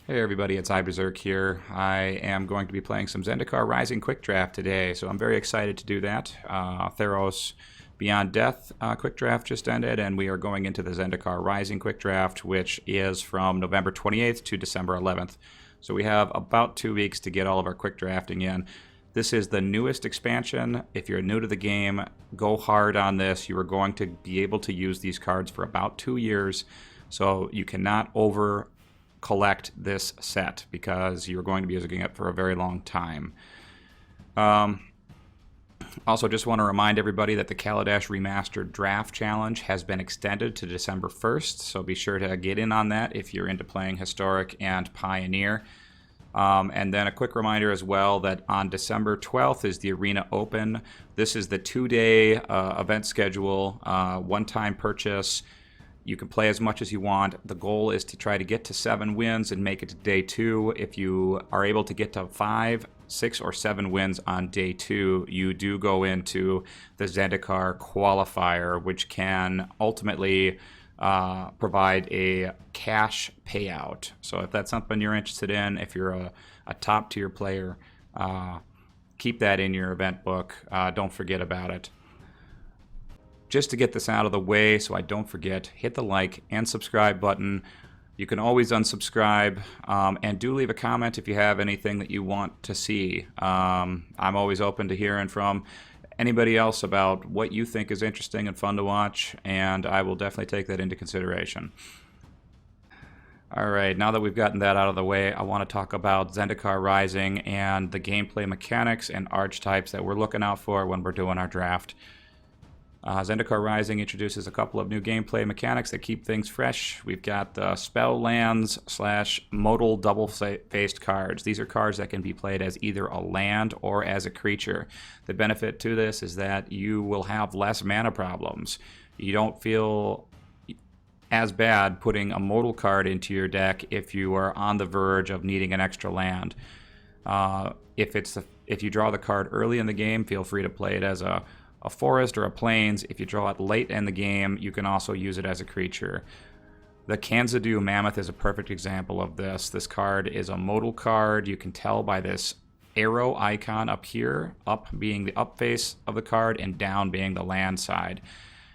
Hey everybody, it's iBerserk here. I am going to be playing some Zendikar Rising Quick Draft today, so I'm very excited to do that. Theros Beyond Death Quick Draft just ended, and we are going into the Zendikar Rising Quick Draft, which is from November 28th to December 11th. So we have about 2 weeks to get all of our quick drafting in. This is the newest expansion. If you're new to the game, go hard on this. You are going to be able to use these cards for about 2 years, so you cannot collect this set because you're going to be using it for a very long time. Also, just want to remind everybody that the Kaladesh Remastered Draft Challenge has been extended to December 1st, so be sure to get in on that if you're into playing Historic and Pioneer. And then a quick reminder as well that on December 12th is the Arena Open. This is the 2-day event schedule, one-time purchase. You can play as much as you want. The goal is to try to get to 7 wins and make it to day 2. If you are able to get to 5, 6, or 7 wins on day 2, you do go into the Zendikar qualifier, which can ultimately provide a cash payout. So if that's something you're interested in, if you're a top tier player, keep that in your event book. Don't forget about it. Just to get this out of the way so I don't forget, hit the like and subscribe button. You can always unsubscribe, and do leave a comment if you have anything that you want to see. I'm always open to hearing from anybody else about what you think is interesting and fun to watch, and I will definitely take that into consideration. Alright, now that we've gotten that out of the way, I want to talk about Zendikar Rising and the gameplay mechanics and archetypes that we're looking out for when we're doing our draft. Zendikar Rising introduces a couple of new gameplay mechanics that keep things fresh. We've got the spell lands / modal double-faced cards. These are cards that can be played as either a land or as a creature. The benefit to this is that you will have less mana problems. You don't feel as bad putting a modal card into your deck if you are on the verge of needing an extra land. If you draw the card early in the game, feel free to play it as a forest or a plains. If you draw it late in the game, you can also use it as a creature. The Kanzadu Mammoth is a perfect example of this. This card is a modal card. You can tell by this arrow icon up here, up being the up face of the card and down being the land side.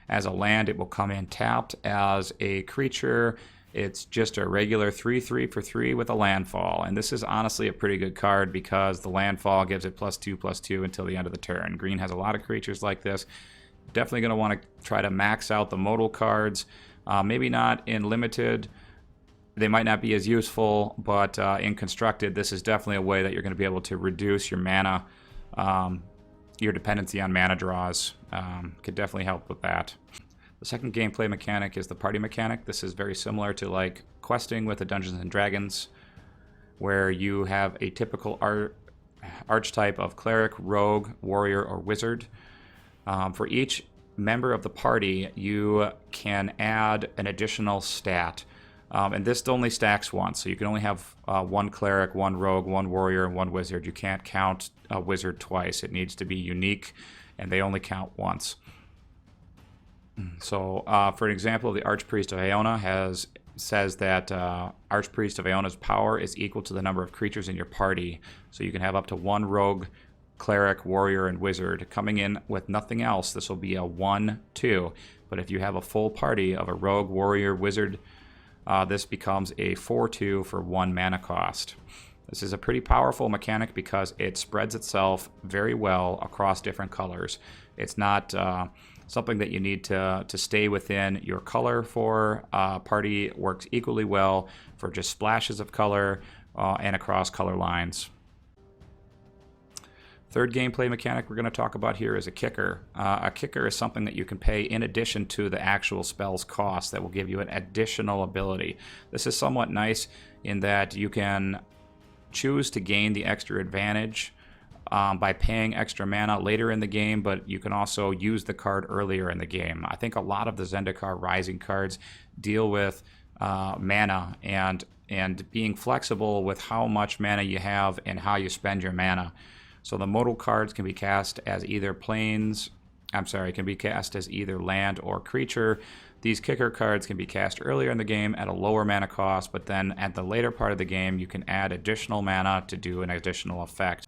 As a land, it will come in tapped. As a creature, it's just a regular 3/3 for 3 with a landfall. And this is honestly a pretty good card because the landfall gives it +2/+2 until the end of the turn. Green has a lot of creatures like this. Definitely going to want to try to max out the modal cards. Maybe not in limited. They might not be as useful, but in constructed, this is definitely a way that you're going to be able to reduce your mana, your dependency on mana draws. Could definitely help with that. The second gameplay mechanic is the party mechanic. This is very similar to like questing with the Dungeons and Dragons, where you have a typical archetype of cleric, rogue, warrior, or wizard. For each member of the party, you can add an additional stat. And this only stacks once, so you can only have 1 cleric, 1 rogue, 1 warrior, and 1 wizard. You can't count a wizard twice. It needs to be unique, and they only count once. So, for an example, the Archpriest of Iona says that Archpriest of Iona's power is equal to the number of creatures in your party. So you can have up to 1 rogue, cleric, warrior, and wizard. Coming in with nothing else, this will be a 1/2. But if you have a full party of a rogue, warrior, wizard, this becomes a 4/2 for 1 mana cost. This is a pretty powerful mechanic because it spreads itself very well across different colors. It's not something that you need to stay within your color for. Party works equally well for just splashes of color and across color lines. Third gameplay mechanic we're going to talk about here is a kicker. A kicker is something that you can pay in addition to the actual spell's cost that will give you an additional ability. This is somewhat nice in that you can choose to gain the extra advantage by paying extra mana later in the game, but you can also use the card earlier in the game. I think a lot of the Zendikar Rising cards deal with mana and being flexible with how much mana you have and how you spend your mana. So the modal cards can be cast as either land or creature. These kicker cards can be cast earlier in the game at a lower mana cost, but then at the later part of the game, you can add additional mana to do an additional effect.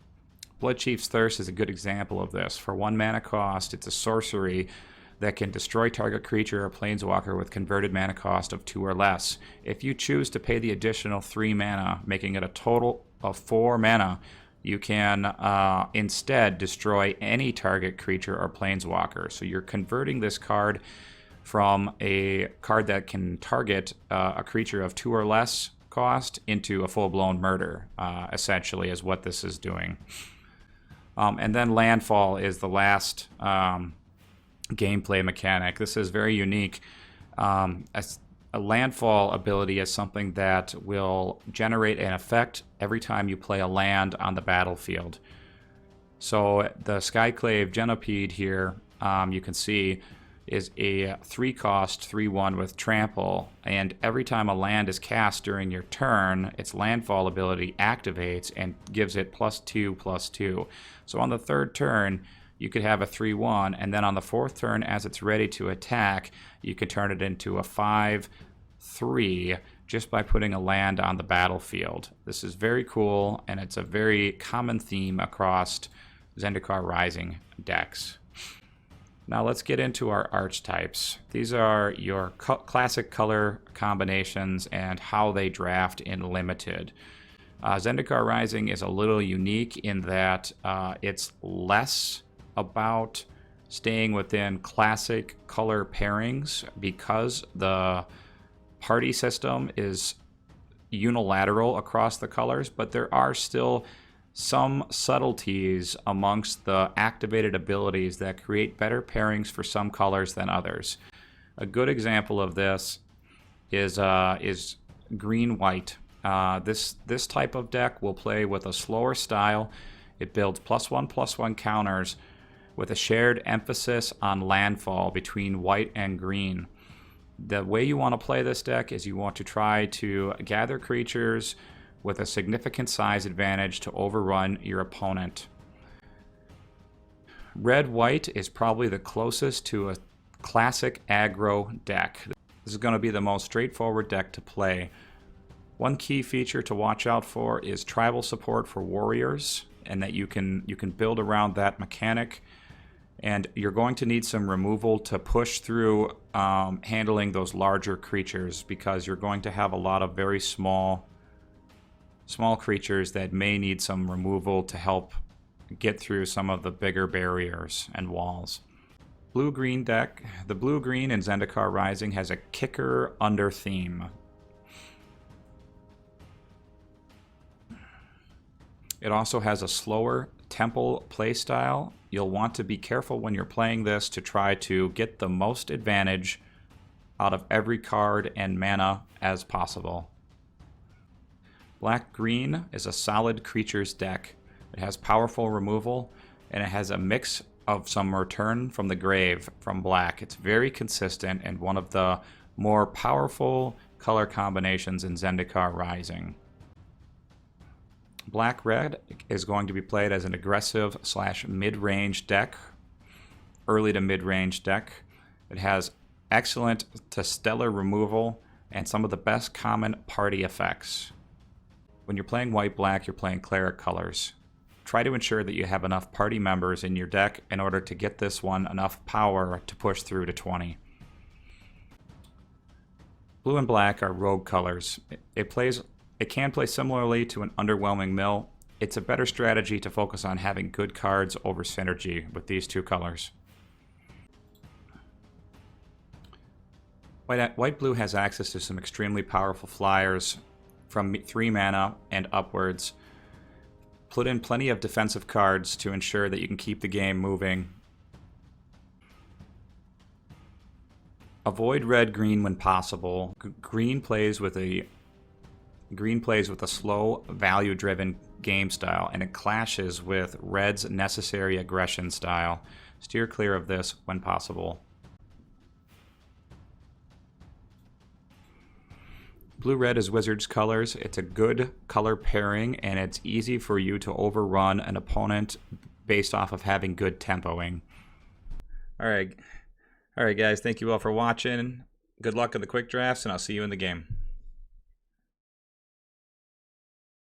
Bloodchief's Thirst is a good example of this. For 1 mana cost, it's a sorcery that can destroy target creature or planeswalker with converted mana cost of 2 or less. If you choose to pay the additional 3 mana, making it a total of 4 mana, you can instead destroy any target creature or planeswalker. So you're converting this card from a card that can target a creature of 2 or less cost into a full-blown murder, essentially, is what this is doing. And then Landfall is the last gameplay mechanic. This is very unique. As a Landfall ability is something that will generate an effect every time you play a land on the battlefield. So the Skyclave Genopede here, you can see, is a 3-cost 3/1 with Trample, and every time a land is cast during your turn, its Landfall ability activates and gives it +2/+2. So on the 3rd turn, you could have a 3/1, and then on the 4th turn, as it's ready to attack, you can turn it into a 5/3 just by putting a land on the battlefield. This is very cool, and it's a very common theme across Zendikar Rising decks. Now let's get into our archetypes. These are your classic color combinations and how they draft in Limited. Zendikar Rising is a little unique in that it's less about staying within classic color pairings because the party system is unilateral across the colors, but there are still some subtleties amongst the activated abilities that create better pairings for some colors than others. A good example of this is green-white. This type of deck will play with a slower style. It builds +1/+1 counters with a shared emphasis on landfall between white and green. The way you want to play this deck is you want to try to gather creatures with a significant size advantage to overrun your opponent. Red-white is probably the closest to a classic aggro deck. This is going to be the most straightforward deck to play. One key feature to watch out for is tribal support for warriors, and that you can build around that mechanic. And you're going to need some removal to push through handling those larger creatures, because you're going to have a lot of very small creatures that may need some removal to help get through some of the bigger barriers and walls. Blue-green deck. The blue-green in Zendikar Rising has a kicker under theme. It also has a slower temple playstyle. You'll want to be careful when you're playing this to try to get the most advantage out of every card and mana as possible. Black-green is a solid creatures deck. It has powerful removal, and it has a mix of some return from the grave from black. It's very consistent and one of the more powerful color combinations in Zendikar Rising. Black-red is going to be played as an aggressive / mid-range deck, early to mid-range deck. It has excellent to stellar removal and some of the best common party effects. When you're playing white-black, you're playing cleric colors. Try to ensure that you have enough party members in your deck in order to get this one enough power to push through to 20. Blue and black are rogue colors. It can play similarly to an underwhelming mill. It's a better strategy to focus on having good cards over synergy with these two colors. White-blue has access to some extremely powerful flyers from 3 mana and upwards. Put in plenty of defensive cards to ensure that you can keep the game moving. Avoid red-green when possible. Green plays with a slow, value-driven game style, and it clashes with red's necessary aggression style. Steer clear of this when possible. Blue-red is Wizards colors. It's a good color pairing, and it's easy for you to overrun an opponent based off of having good tempoing. All right, guys. Thank you all for watching. Good luck in the quick drafts, and I'll see you in the game.